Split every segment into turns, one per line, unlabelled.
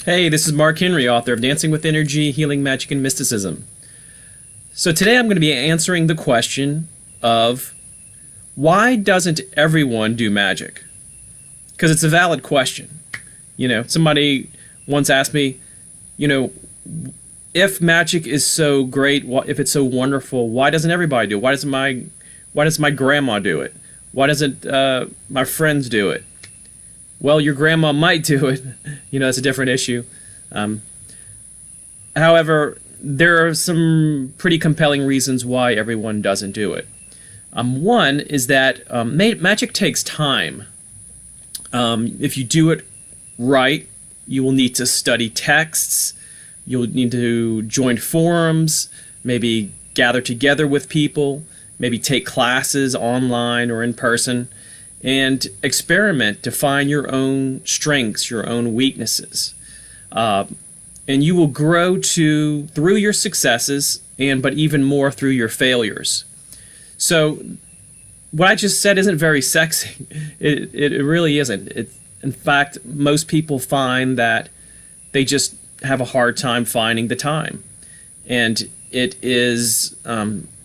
Hey, this is Mark Henry, author of Dancing with Energy, Healing, Magic, and Mysticism. So today I'm going to be answering the question of why doesn't everyone do magic? Because it's a valid question. Somebody once asked me, if magic is so great, if it's so wonderful, why doesn't everybody do it? Why does my grandma do it? Why doesn't my friends do it? Well, your grandma might do it. That's a different issue. However, there are some pretty compelling reasons why everyone doesn't do it. One is that magic takes time. If you do it right, you will need to study texts. You'll need to join forums, maybe gather together with people, maybe take classes online or in person, and experiment to find your own strengths, your own weaknesses. And you will grow through your successes, but even more through your failures. So what I just said isn't very sexy. It really isn't. In fact, most people find that they just have a hard time finding the time. And it is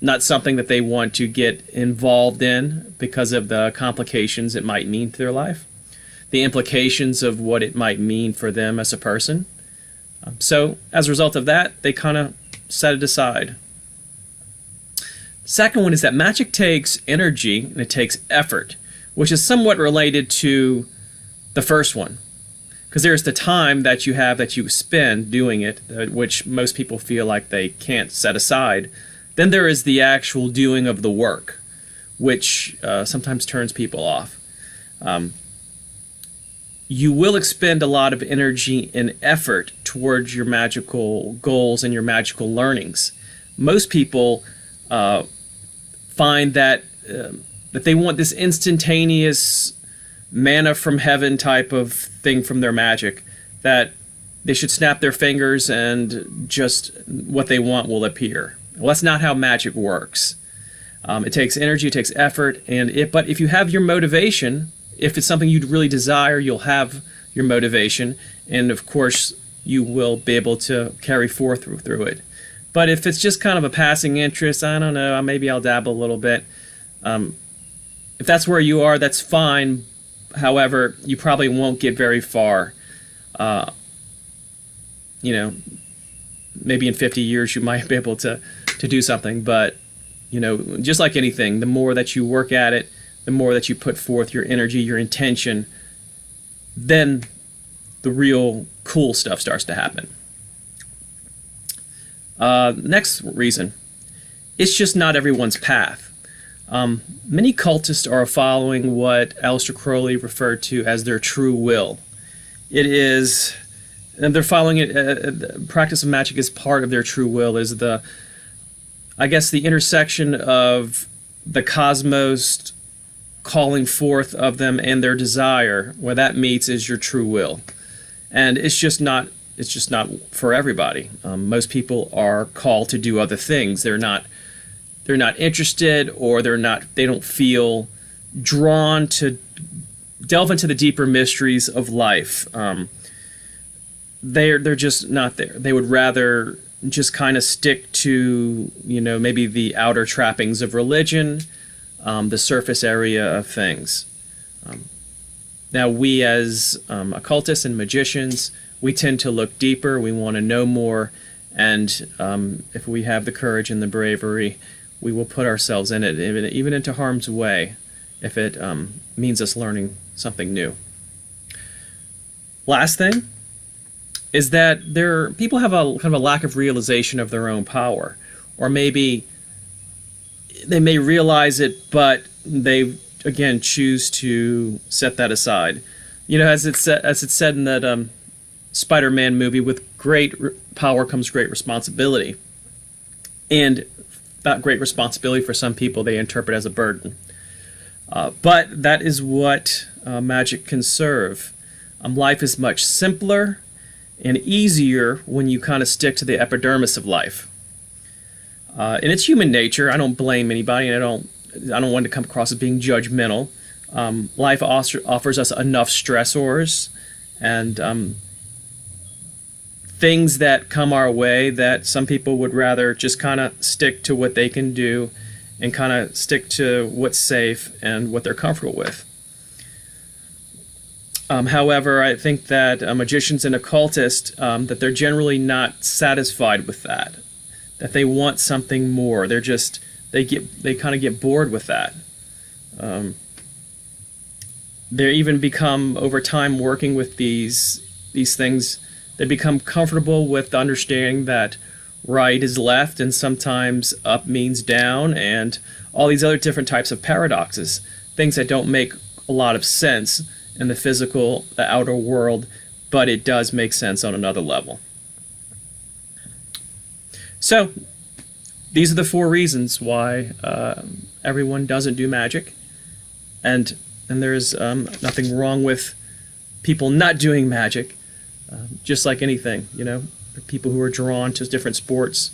not something that they want to get involved in because of the complications it might mean to their life, the implications of what it might mean for them as a person. So as a result of that, they kind of set it aside. Second one is that magic takes energy and it takes effort, which is somewhat related to the first one. Because there's the time that you have that you spend doing it, which most people feel like they can't set aside. Then there is the actual doing of the work, which sometimes turns people off. You will expend a lot of energy and effort towards your magical goals and your magical learnings. Most people find that they want this instantaneous manna from heaven type of thing from their magic, that they should snap their fingers and just what they want will appear. Well, that's not how magic works. It takes energy, it takes effort, but if you have your motivation, if it's something you'd really desire, you'll have your motivation, and of course you will be able to carry forth through it. But if it's just kind of a passing interest, I don't know, maybe I'll dabble a little bit. If that's where you are, that's fine. However, you probably won't get very far. Maybe in 50 years you might be able to do something, but just like anything, the more that you work at it, the more that you put forth your energy, your intention, then the real cool stuff starts to happen. Next reason, it's just not everyone's path. Many cultists are following what Aleister Crowley referred to as their true will. And they're following it, the practice of magic is part of their true will, is the intersection of the cosmos calling forth of them and their desire. Where that meets is your true will. And it's just not for everybody. Most people are called to do other things. They're not interested, or they don't feel drawn to delve into the deeper mysteries of life. They're just not there. They would rather just kind of stick to, maybe the outer trappings of religion, the surface area of things. Now, we as occultists and magicians, we tend to look deeper. We want to know more, and if we have the courage and the bravery, we will put ourselves in it, even into harm's way, if it means us learning something new. Last thing is that people have a kind of a lack of realization of their own power, or maybe they may realize it, but they again choose to set that aside. As it's said in that Spider-Man movie, with great power comes great responsibility, and that great responsibility for some people they interpret as a burden. But that is what magic can serve. Life is much simpler and easier when you kind of stick to the epidermis of life. And it's human nature. I don't blame anybody, and I don't want to come across as being judgmental. Life offers us enough stressors, and things that come our way that some people would rather just kind of stick to what they can do and kind of stick to what's safe and what they're comfortable with. However, I think that magicians and occultists, that they're generally not satisfied with that, that they want something more. They're just, they kind of get bored with that. They even become, over time, working with these things, they become comfortable with the understanding that right is left and sometimes up means down, and all these other different types of paradoxes, things that don't make a lot of sense in the physical, the outer world, but it does make sense on another level. So these are the 4 reasons why everyone doesn't do magic, and there's nothing wrong with people not doing magic, just like anything, you know. People who are drawn to different sports,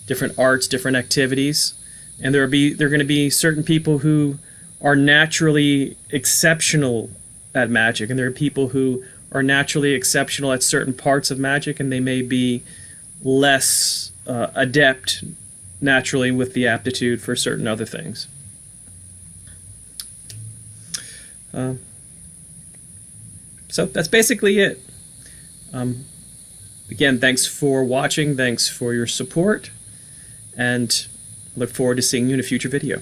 different arts, different activities, and there are going to be certain people who are naturally exceptional at magic, and there are people who are naturally exceptional at certain parts of magic, and they may be less adept naturally with the aptitude for certain other things. So that's basically it. Again, thanks for watching, thanks for your support, and look forward to seeing you in a future video.